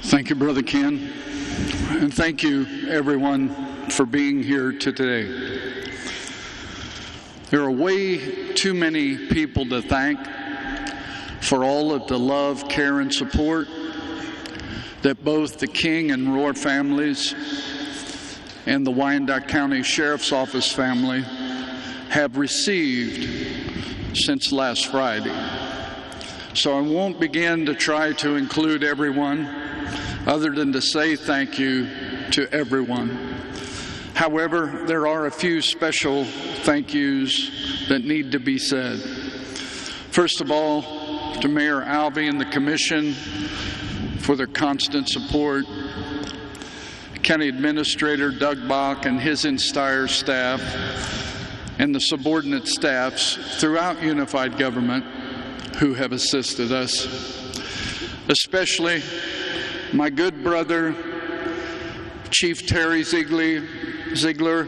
Thank you, Brother Ken, and thank you, everyone, for being here today. There are way too many people to thank for all of the love, care, and support that both the King and Rohrer families and the Wyandotte County Sheriff's Office family have received since last Friday. So I won't begin to try to include everyone other than to say thank you to everyone. However, there are a few special thank yous that need to be said. First of all, to Mayor Alvey and the Commission for their constant support, County Administrator Doug Bach and his entire staff, and the subordinate staffs throughout Unified Government who have assisted us, especially my good brother, Chief Terry Ziegler,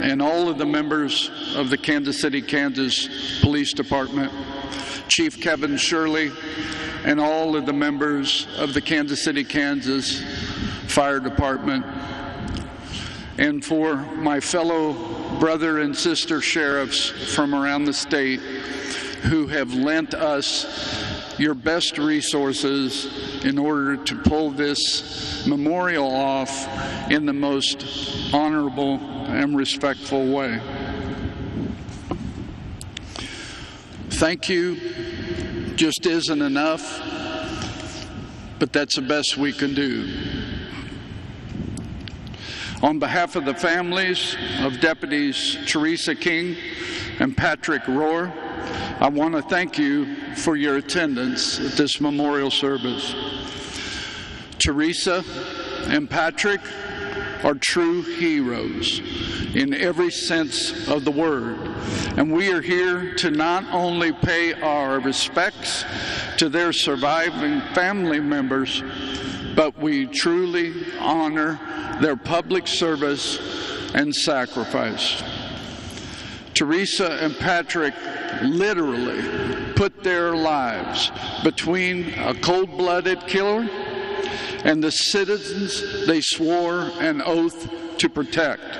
and all of the members of the Kansas City, Kansas Police Department, Chief Kevin Shirley, and all of the members of the Kansas City, Kansas Fire Department, and for my fellow brother and sister sheriffs from around the state who have lent us your best resources in order to pull this memorial off in the most honorable and respectful way. Thank you just isn't enough, but that's the best we can do. On behalf of the families of Deputies Theresa King and Patrick Rohrer, I want to thank you for your attendance at this memorial service. Theresa and Patrick are true heroes in every sense of the word, and we are here to not only pay our respects to their surviving family members, but we truly honor their public service and sacrifice. Theresa and Patrick literally put their lives between a cold-blooded killer and the citizens they swore an oath to protect.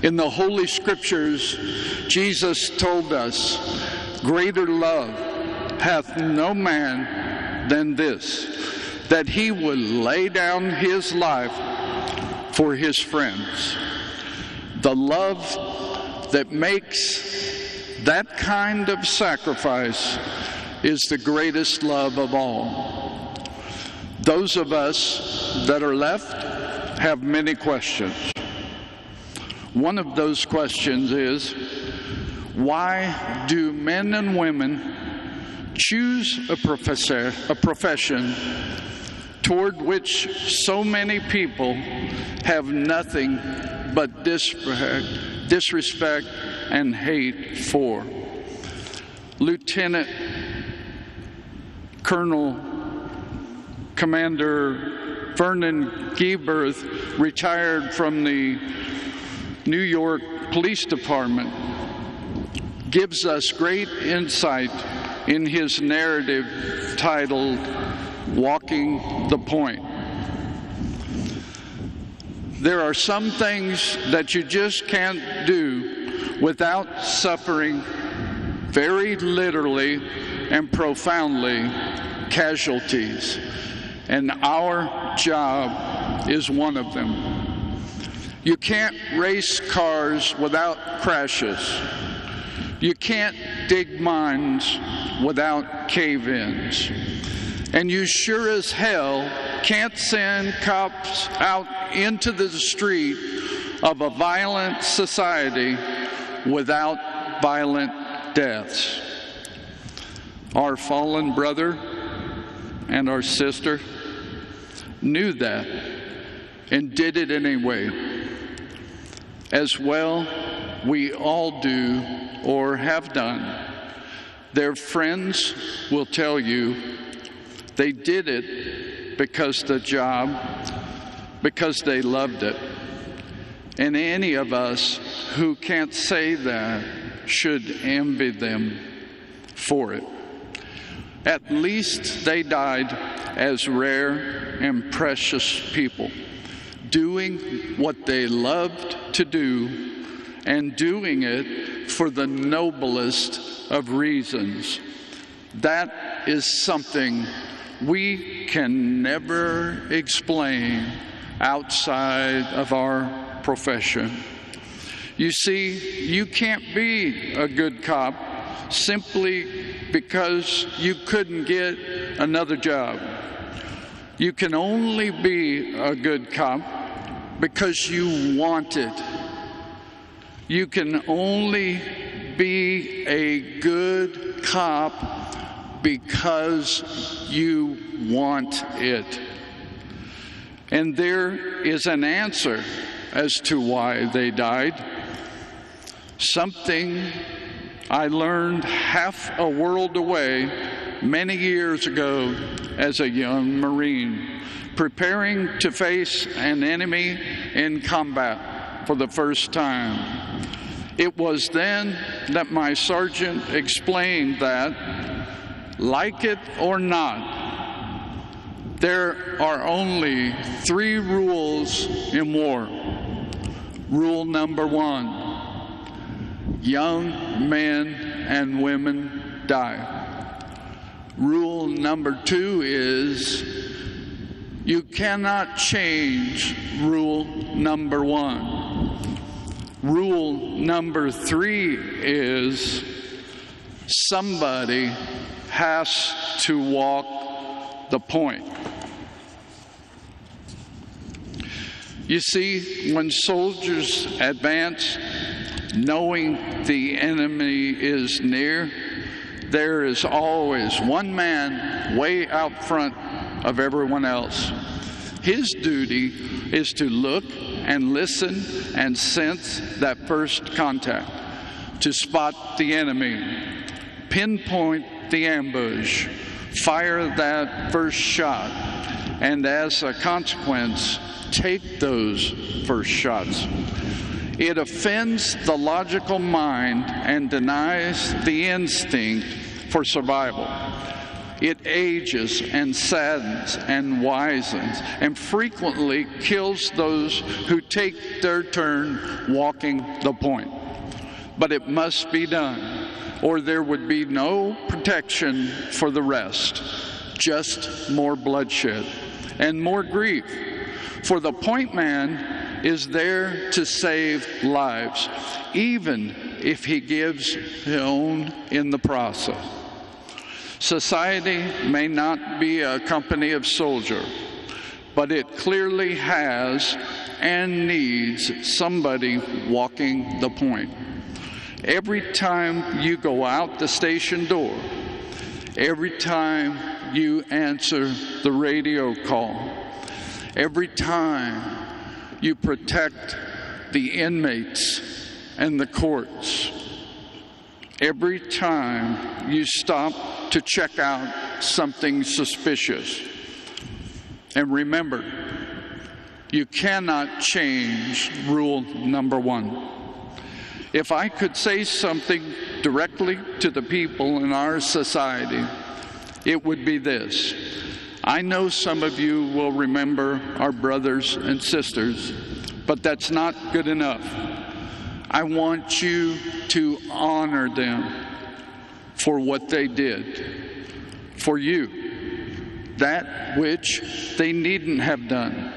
In the Holy Scriptures, Jesus told us, "Greater love hath no man than this, that he would lay down his life for his friends." The love that makes that kind of sacrifice is the greatest love of all. Those of us that are left have many questions. One of those questions is, why do men and women choose a profession toward which so many people have nothing but disrespect and hate for? Lieutenant Colonel Commander Vernon Gieberth, retired from the New York Police Department, gives us great insight in his narrative titled "Walking the Point." There are some things that you just can't do without suffering very literally and profoundly casualties, and our job is one of them. You can't race cars without crashes. You can't dig mines without cave-ins. And you sure as hell can't send cops out into the street of a violent society without violent deaths. Our fallen brother and our sister knew that and did it anyway. As well, we all do or have done. Their friends will tell you they did it because the job, because they loved it. And any of us who can't say that should envy them for it. At least they died as rare and precious people, doing what they loved to do and doing it for the noblest of reasons. That is something we can never explain outside of our profession. You see, you can't be a good cop simply because you couldn't get another job. You can only be a good cop because you want it. You can only be a good cop because you want it. And there is an answer as to why they died. Something I learned half a world away many years ago as a young Marine, preparing to face an enemy in combat for the first time. It was then that my sergeant explained that, like it or not, there are only 3 rules in war. Rule number 1, young men and women die. Rule number 2 is you cannot change rule number 1. Rule number 3 is somebody has to walk the point. You see, when soldiers advance, knowing the enemy is near, there is always one man way out front of everyone else. His duty is to look and listen and sense that first contact, to spot the enemy, pinpoint the ambush, fire that first shot, and as a consequence, take those first shots. It offends the logical mind and denies the instinct for survival. It ages and saddens and wisens and frequently kills those who take their turn walking the point. But it must be done, or there would be no protection for the rest, just more bloodshed and more grief. For the point man is there to save lives, even if he gives his own in the process. Society may not be a company of soldiers, but it clearly has and needs somebody walking the point. Every time you go out the station door, every time you answer the radio call, every time you protect the inmates and the courts, every time you stop to check out something suspicious. And remember, you cannot change rule number 1. If I could say something directly to the people in our society, it would be this. I know some of you will remember our brothers and sisters, but that's not good enough. I want you to honor them for what they did for you, that which they needn't have done.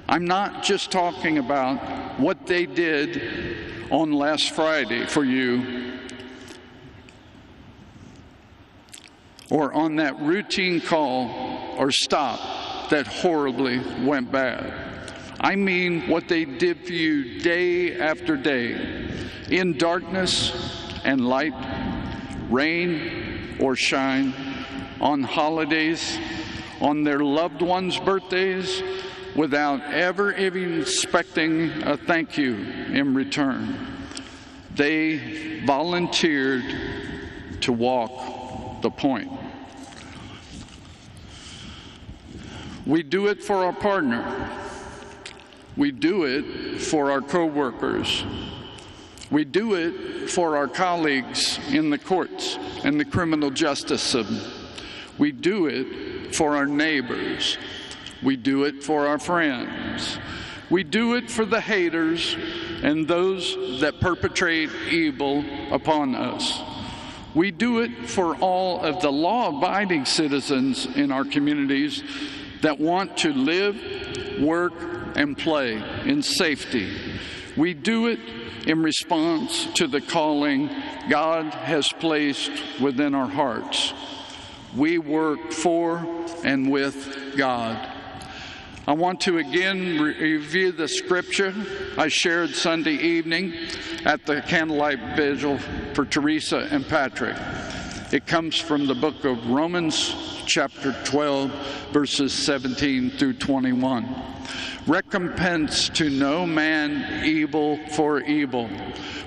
I'm not just talking about what they did on last Friday for you, or on that routine call or stop that horribly went bad. I mean what they did for you day after day, in darkness and light, rain or shine, on holidays, on their loved ones' birthdays, without ever even expecting a thank you in return. They volunteered to walk the point. We do it for our partner. We do it for our co-workers. We do it for our colleagues in the courts and the criminal justice system. We do it for our neighbors. We do it for our friends. We do it for the haters and those that perpetrate evil upon us. We do it for all of the law-abiding citizens in our communities that want to live, work, and play in safety. We do it in response to the calling God has placed within our hearts. We work for and with God. I want to again review the scripture I shared Sunday evening at the candlelight vigil for Theresa and Patrick. It comes from the book of Romans, chapter 12, verses 17 through 21. Recompense to no man evil for evil.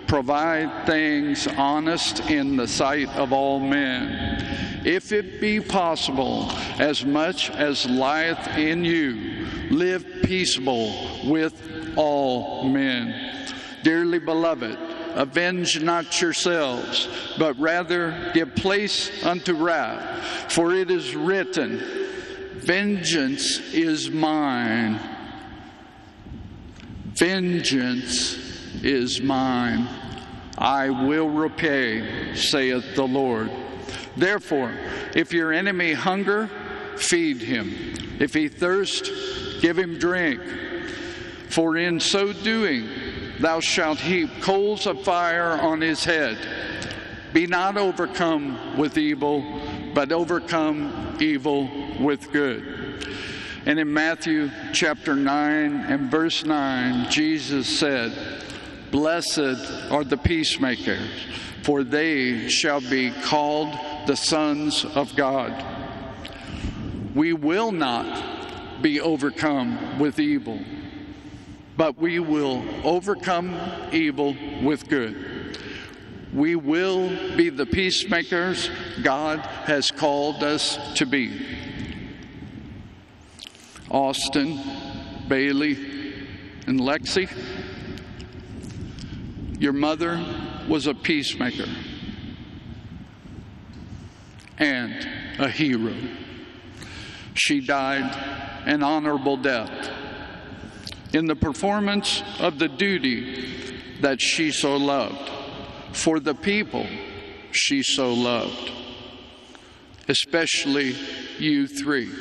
Provide things honest in the sight of all men. If it be possible, as much as lieth in you, live peaceable with all men. Dearly beloved, avenge not yourselves, but rather give place unto wrath. For it is written, vengeance is mine. Vengeance is mine. I will repay, saith the Lord. Therefore, if your enemy hunger, feed him. If he thirst, give him drink. For in so doing, thou shalt heap coals of fire on his head. Be not overcome with evil, but overcome evil with good. And in Matthew chapter 9 and verse 9, Jesus said, blessed are the peacemakers, for they shall be called the sons of God. We will not be overcome with evil, but we will overcome evil with good. We will be the peacemakers God has called us to be. Austin, Bailey, and Lexi, your mother was a peacemaker and a hero. She died an honorable death in the performance of the duty that she so loved for the people she so loved, especially you three.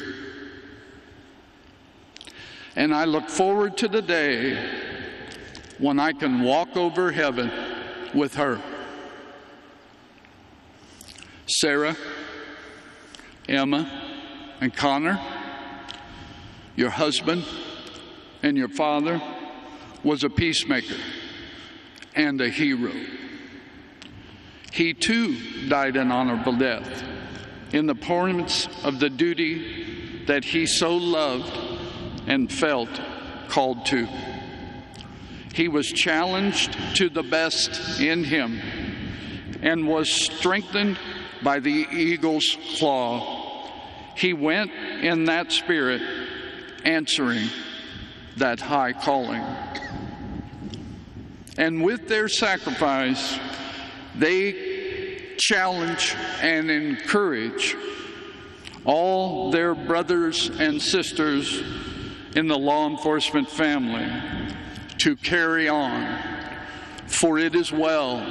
And I look forward to the day when I can walk over heaven with her. Sarah, Emma, and Connor, your husband and your father was a peacemaker and a hero. He too died an honorable death in the performance of the duty that he so loved and felt called to. He was challenged to the best in him and was strengthened by the eagle's claw. He went in that spirit, answering that high calling. And with their sacrifice, they challenge and encourage all their brothers and sisters in the law enforcement family to carry on, for it is well.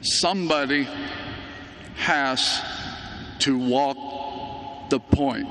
Somebody has to walk the point.